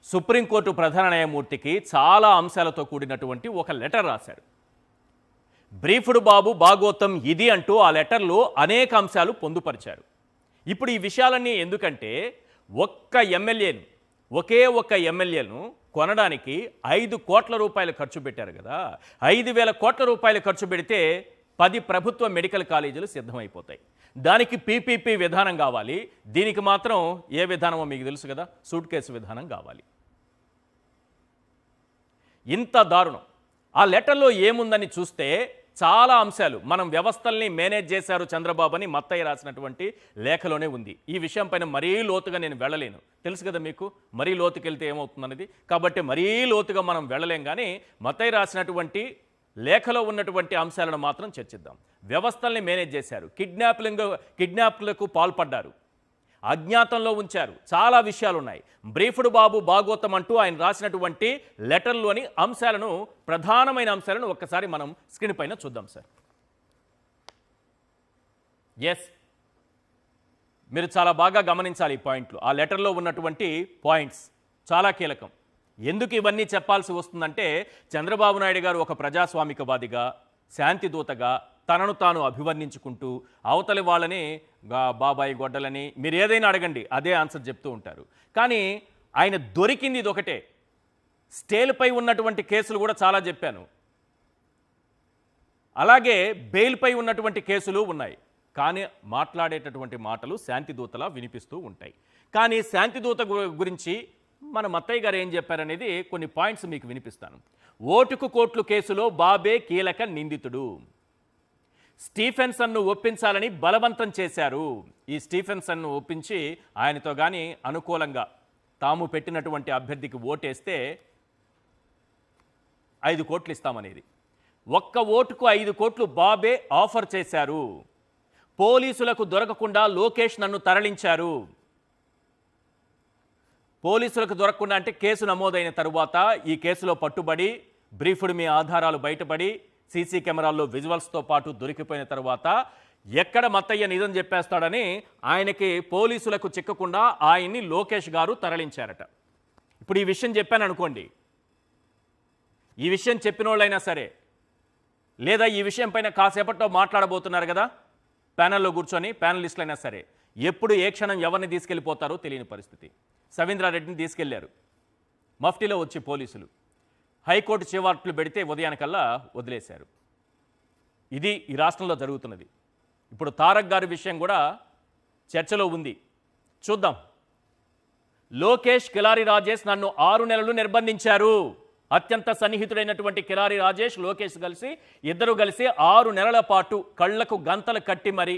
Supreme court ప్రధాన న్యాయమూర్తికి చాలా అంశాలతో కూడినటువంటి ఒక లెటర్ రాశారు. బ్రీఫ్డ్ బాబు భాగోతం ఇది అంటూ ఆ లెటర్లో అనేక అంశాలు పొందుపరిచారు. ఇప్పుడు ఈ విషయాలన్నీ ఎందుకంటే ఒకే ఒక్క ఎమ్మెల్యేను కొనడానికి 5 కోట్ల రూపాయలు ఖర్చు పెట్టారు కదా. 5,000 కోట్ల రూపాయలు ఖర్చు పెడితే 10 ప్రభుత్వ మెడికల్ కాలేజీలు సిద్ధమైపోతాయి. దానికి పీపీపీ విధానం కావాలి. దీనికి మాత్రం ఏ విధానమో మీకు తెలుసు కదా, సూట్ కేసు విధానం కావాలి. ఇంత దారుణం. ఆ లెటర్లో ఏముందని చూస్తే చాలా అంశాలు మనం వ్యవస్థల్ని మేనేజ్ చేశారు చంద్రబాబు అని మత్తయ్య రాసినటువంటి లేఖలోనే ఉంది. ఈ విషయం పైన మరీ లోతుగా నేను వెళ్ళలేను, తెలుసు కదా మీకు, మరీ లోతుకెళ్తే ఏమవుతుందనేది. కాబట్టి మరీ లోతుగా మనం వెళ్ళలేం. కానీ మత్తయ్య రాసినటువంటి లేఖలో ఉన్నటువంటి అంశాలను మాత్రం చర్చిద్దాం. వ్యవస్థల్ని మేనేజ్ చేశారు, కిడ్నాప్లకు పాల్పడ్డారు, అజ్ఞాతంలో ఉంచారు, చాలా విషయాలు ఉన్నాయి. బ్రీఫ్డ్ బాబు భాగోతం అంటూ ఆయన రాసినటువంటి లెటర్లోని అంశాలను, ప్రధానమైన అంశాలను ఒక్కసారి మనం స్క్రీన్ పైన చూద్దాం సార్. ఎస్, మీరు చాలా బాగా గమనించాలి ఈ పాయింట్లు. ఆ లెటర్లో ఉన్నటువంటి పాయింట్స్ చాలా కీలకం. ఎందుకు ఇవన్నీ చెప్పాల్సి వస్తుందంటే, చంద్రబాబు నాయుడు గారు ఒక ప్రజాస్వామికవాదిగా, శాంతిదూతగా తనను తాను అభివర్ణించుకుంటూ అవతలి వాళ్ళని బాబాయి గొడ్డలని మీరు ఏదైనా అడగండి అదే ఆన్సర్ చెప్తూ ఉంటారు. కానీ ఆయన దొరికింది ఇది ఒకటే. స్టేల్పై ఉన్నటువంటి కేసులు కూడా చాలా చెప్పాను, అలాగే బెయిల్పై ఉన్నటువంటి కేసులు ఉన్నాయి. కానీ మాట్లాడేటటువంటి మాటలు శాంతిదూతలా వినిపిస్తూ ఉంటాయి. కానీ శాంతిదూత గురించి మన మత్తయ్య గారు ఏం చెప్పారనేది కొన్ని పాయింట్స్ మీకు వినిపిస్తాను. ఓటుకు కోట్లు కేసులో బాబే కీలక నిందితుడు. స్టీఫెన్సన్ను ఒప్పించాలని బలవంతం చేశారు. ఈ స్టీఫెన్సన్ను ఒప్పించి ఆయనతో కానీ అనుకూలంగా తాము పెట్టినటువంటి అభ్యర్థికి ఓటేస్తే 5 కోట్లు ఇస్తామనేది. ఒక్క ఓటుకు 5 కోట్లు బాబే ఆఫర్ చేశారు. పోలీసులకు దొరకకుండా లోకేష్ నన్ను తరలించారు. పోలీసులకు దొరకకుండా అంటే కేసు నమోదైన తరువాత ఈ కేసులో పట్టుబడి బ్రీఫ్డ్ మీ ఆధారాలు బయటపడి సీసీ కెమెరాల్లో విజువల్స్తో పాటు దొరికిపోయిన తర్వాత ఎక్కడ మత్తయ్య నిజం చెప్పేస్తాడని ఆయనకి పోలీసులకు చిక్కకుండా ఆయన్ని లోకేష్ గారు తరలించారట. ఇప్పుడు ఈ విషయం చెప్పాను అనుకోండి, ఈ విషయం చెప్పిన వాళ్ళైనా సరే, లేదా ఈ విషయం పైన కాసేపట్లో మాట్లాడబోతున్నారు కదా ప్యానెల్లో కూర్చొని, ప్యానలిస్టులైనా సరే, ఎప్పుడు ఏ క్షణం ఎవరిని తీసుకెళ్ళిపోతారో తెలియని పరిస్థితి. సవీంద్రారెడ్డిని తీసుకెళ్లారు మఫ్టీలో వచ్చి పోలీసులు. హైకోర్టు చివాట్లు పెడితే ఉదయానికల్లా వదిలేశారు. ఇది ఈ రాష్ట్రంలో జరుగుతున్నది. ఇప్పుడు తారక్ గారి విషయం కూడా చర్చలో ఉంది, చూద్దాం. లోకేష్ కిలారి రాజేష్ నన్ను 6 నెలలు నిర్బంధించారు. అత్యంత సన్నిహితుడైనటువంటి కిలారి రాజేష్ లోకేష్ కలిసి ఇద్దరు కలిసి 6 నెలల పాటు కళ్లకు గంతలు కట్టి మరి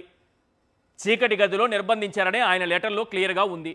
చీకటి గదిలో నిర్బంధించారని ఆయన లెటర్లో క్లియర్గా ఉంది.